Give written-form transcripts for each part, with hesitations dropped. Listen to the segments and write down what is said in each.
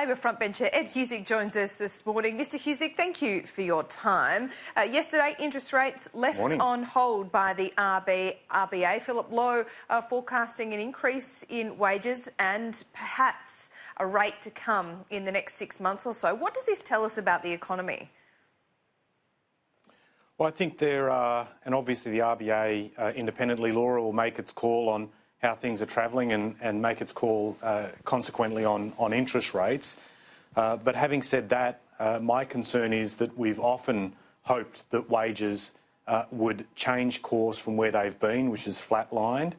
Labor frontbencher Ed Husic joins us this morning. Mr Husic, thank you for your time. Yesterday, interest rates left on hold by the RBA. Philip Lowe forecasting an increase in wages and perhaps a rate to come in the next 6 months or so. What does this tell us about the economy? Well, I think there are, and obviously the RBA independently, Laura, will make its call on how things are travelling and make its call consequently on interest rates. But having said that, my concern is that we've often hoped that wages would change course from where they've been, which is flatlined.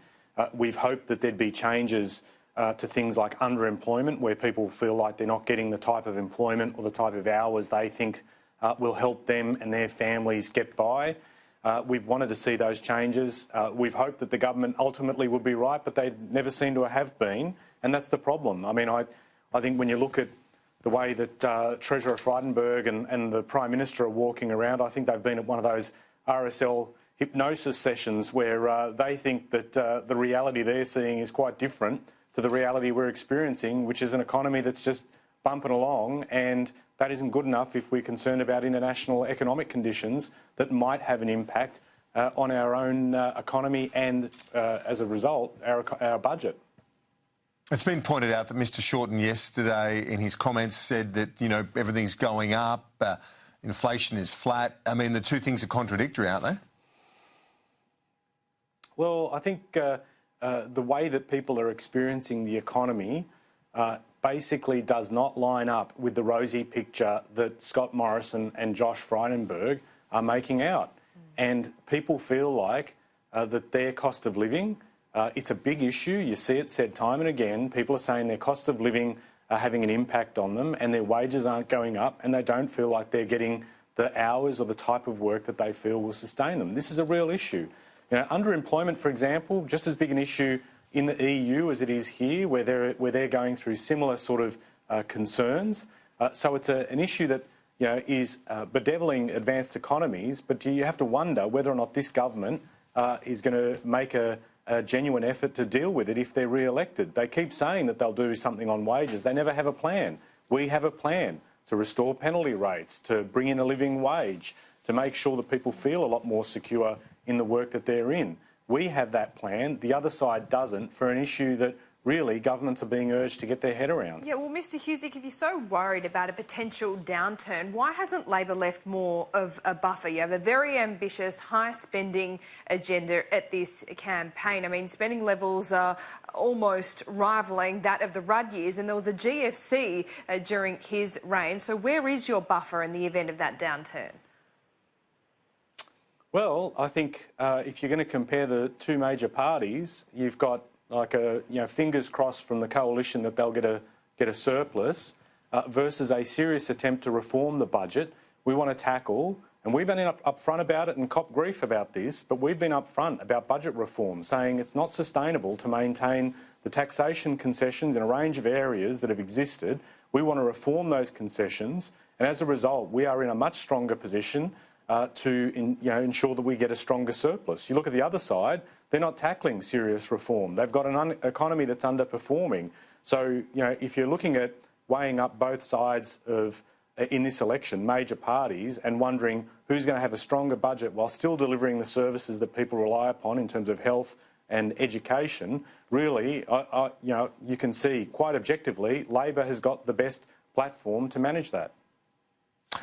We've hoped that there'd be changes to things like underemployment, where people feel like they're not getting the type of employment or the type of hours they think will help them and their families get by. We've wanted to see those changes. We've hoped that the government ultimately would be right, but they never seem to have been, and that's the problem. I mean, I think when you look at the way that Treasurer Frydenberg and the Prime Minister are walking around, I think they've been at one of those RSL hypnosis sessions where they think that the reality they're seeing is quite different to the reality we're experiencing, which is an economy that's just bumping along, and that isn't good enough if we're concerned about international economic conditions that might have an impact on our own economy and, as a result, our budget. It's been pointed out that Mr Shorten yesterday in his comments said that, you know, everything's going up, inflation is flat. I mean, the two things are contradictory, aren't they? Well, I think the way that people are experiencing the economy basically does not line up with the rosy picture that Scott Morrison and Josh Frydenberg are making out. And people feel like that their cost of living, it's a big issue. You see it said time and again. People are saying their cost of living are having an impact on them and their wages aren't going up and they don't feel like they're getting the hours or the type of work that they feel will sustain them. This is a real issue. You know, underemployment, for example, just as big an issue in the EU as it is here, where they're going through similar sort of concerns. So it's an issue that, you know, is bedeviling advanced economies, but you have to wonder whether or not this government is going to make a genuine effort to deal with it if they're re-elected. They keep saying that they'll do something on wages. They never have a plan. We have a plan to restore penalty rates, to bring in a living wage, to make sure that people feel a lot more secure in the work that they're in. We have that plan. The other side doesn't, for an issue that really governments are being urged to get their head around. Yeah, well, Mr Husic, if you're so worried about a potential downturn, why hasn't Labor left more of a buffer? You have a very ambitious, high-spending agenda at this campaign. I mean, spending levels are almost rivalling that of the Rudd years, and there was a GFC during his reign. So where is your buffer in the event of that downturn? Well, I think if you're going to compare the two major parties, you've got like fingers crossed from the coalition that they'll get a surplus versus a serious attempt to reform the budget. We want to tackle, and we've been upfront about it and cop grief about this, but we've been upfront about budget reform, saying it's not sustainable to maintain the taxation concessions in a range of areas that have existed. We want to reform those concessions, and as a result, we are in a much stronger position to ensure that we get a stronger surplus. You look at the other side, they're not tackling serious reform. They've got an economy that's underperforming. So, you know, if you're looking at weighing up both sides of, in this election, major parties, and wondering who's going to have a stronger budget while still delivering the services that people rely upon in terms of health and education, really, you can see quite objectively, Labor has got the best platform to manage that.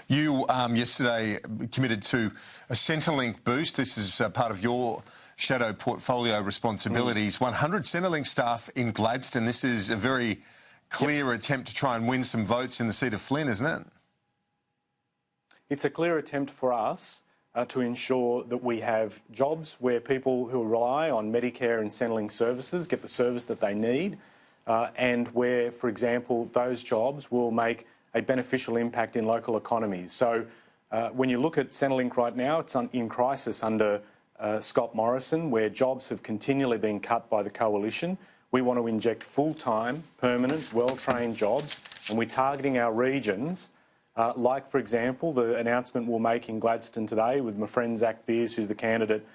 You yesterday committed to a Centrelink boost. This is part of your shadow portfolio responsibilities. 100 Centrelink staff in Gladstone. This is a very clear attempt to try and win some votes in the seat of Flynn, isn't it? It's a clear attempt for us to ensure that we have jobs where people who rely on Medicare and Centrelink services get the service that they need, and where, for example, those jobs will make a beneficial impact in local economies. So when you look at Centrelink right now, it's in crisis under Scott Morrison, where jobs have continually been cut by the coalition. We want to inject full-time, permanent, well-trained jobs, and we're targeting our regions, like, for example, the announcement we'll make in Gladstone today with my friend Zach Beers, who's the candidate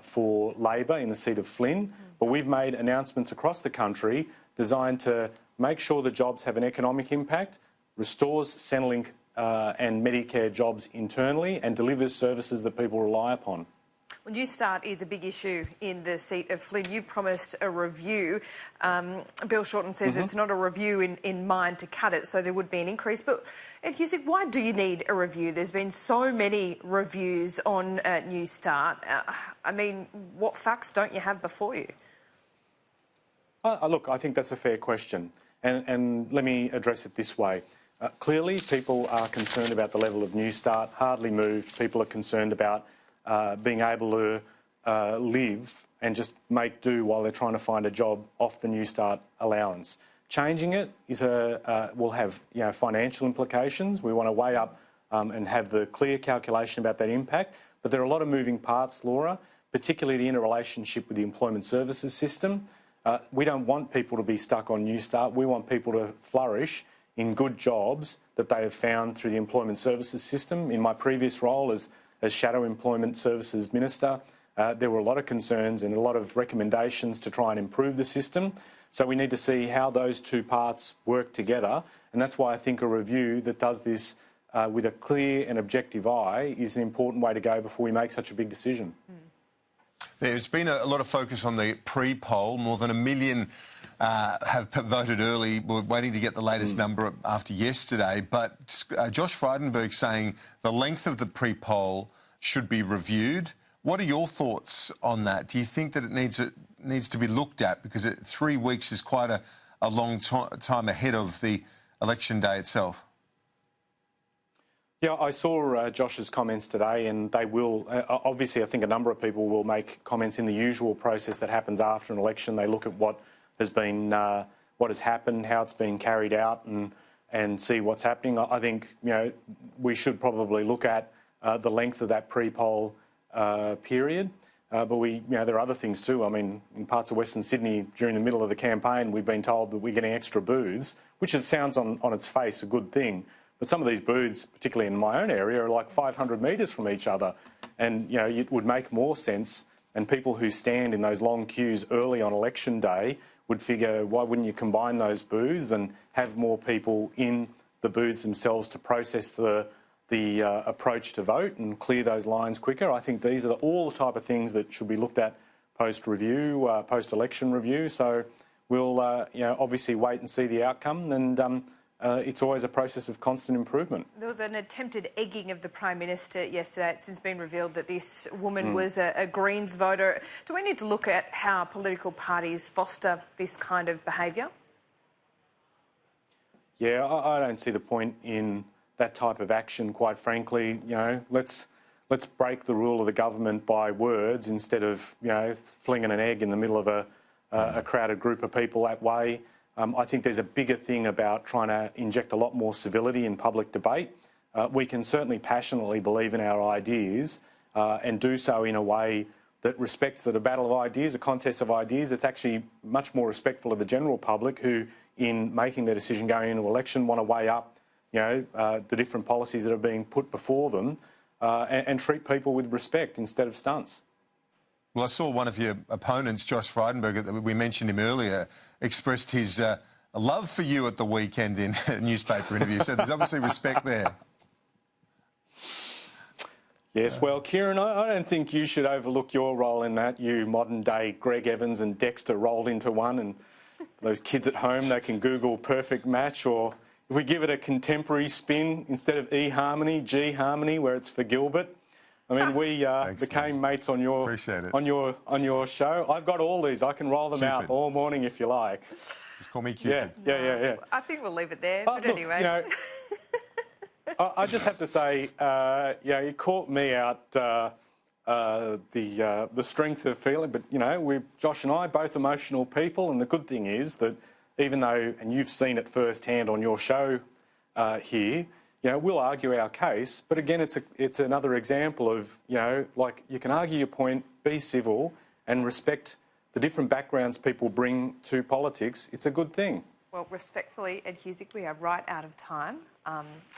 for Labor in the seat of Flynn. But we've made announcements across the country designed to make sure the jobs have an economic impact, restores Centrelink and Medicare jobs internally, and delivers services that people rely upon. Well, New Start is a big issue in the seat of Flynn. You've promised a review. Bill Shorten says it's not a review in mind to cut it, so there would be an increase. But Ed Husic, why do you need a review? There's been so many reviews on New Start. I mean, what facts don't you have before you? Look, I think that's a fair question. And let me address it this way. Clearly, people are concerned about the level of New Start, hardly moved. People are concerned about being able to live and just make do while they're trying to find a job off the New Start allowance. Changing it is will have financial implications. We want to weigh up and have the clear calculation about that impact. But there are a lot of moving parts, Laura, particularly the interrelationship with the employment services system. We don't want people to be stuck on New Start. We want people to flourish in good jobs that they have found through the employment services system. In my previous role as Shadow Employment Services Minister, there were a lot of concerns and a lot of recommendations to try and improve the system. So we need to see how those two parts work together, and that's why I think a review that does this with a clear and objective eye is an important way to go before we make such a big decision. There's been a lot of focus on the pre-poll. More than 1 million have voted early. We're waiting to get the latest number after yesterday. But Josh Frydenberg saying the length of the pre-poll should be reviewed. What are your thoughts on that? Do you think that it needs to be looked at? Because 3 weeks is quite a long time ahead of the election day itself. Yeah, I saw Josh's comments today, and they will, obviously I think a number of people will make comments in the usual process that happens after an election. They look at what has been, what has happened, how it's been carried out, and see what's happening. I think, we should probably look at the length of that pre-poll period. But there are other things too. I mean, in parts of Western Sydney during the middle of the campaign, we've been told that we're getting extra booths, which sounds on its face a good thing. But some of these booths, particularly in my own area, are like 500 metres from each other. And, it would make more sense, and people who stand in those long queues early on election day would figure, why wouldn't you combine those booths and have more people in the booths themselves to process the approach to vote and clear those lines quicker? I think these are all the type of things that should be looked at post-review, post-election review. So we'll, obviously wait and see the outcome, and it's always a process of constant improvement. There was an attempted egging of the Prime Minister yesterday. It's since been revealed that this woman was a Greens voter. Do we need to look at how political parties foster this kind of behaviour? Yeah, I don't see the point in that type of action, quite frankly. Let's break the rule of the government by words instead of, flinging an egg in the middle of a crowded group of people that way. I think there's a bigger thing about trying to inject a lot more civility in public debate. We can certainly passionately believe in our ideas and do so in a way that respects that a battle of ideas, a contest of ideas, it's actually much more respectful of the general public who, in making their decision going into election, want to weigh up the different policies that are being put before them and treat people with respect instead of stunts. Well, I saw one of your opponents, Josh Frydenberg, we mentioned him earlier, expressed his love for you at the weekend in a newspaper interview. So there's obviously respect there. Yes, well, Kieran, I don't think you should overlook your role in that. You modern-day Greg Evans and Dexter rolled into one, and those kids at home, they can Google perfect match, or if we give it a contemporary spin, instead of eHarmony, G-Harmony, where it's for Gilbert. I mean, we became mates on your show. I've got all these. I can roll them out all morning if you like. Just call me Cupid. Yeah. I think we'll leave it there. But look, anyway, I just have to say, you caught me out the strength of feeling. But Josh and I, both emotional people, and the good thing is that even though, and you've seen it firsthand on your show here. We'll argue our case, but again, it's another example of, you can argue your point, be civil and respect the different backgrounds people bring to politics. It's a good thing. Well, respectfully, Ed Husic, we are right out of time.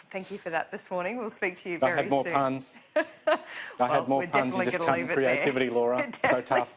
Thank you for that this morning. We'll speak to you very soon. I had more puns. I had more puns. You just cut creativity, Laura. So tough.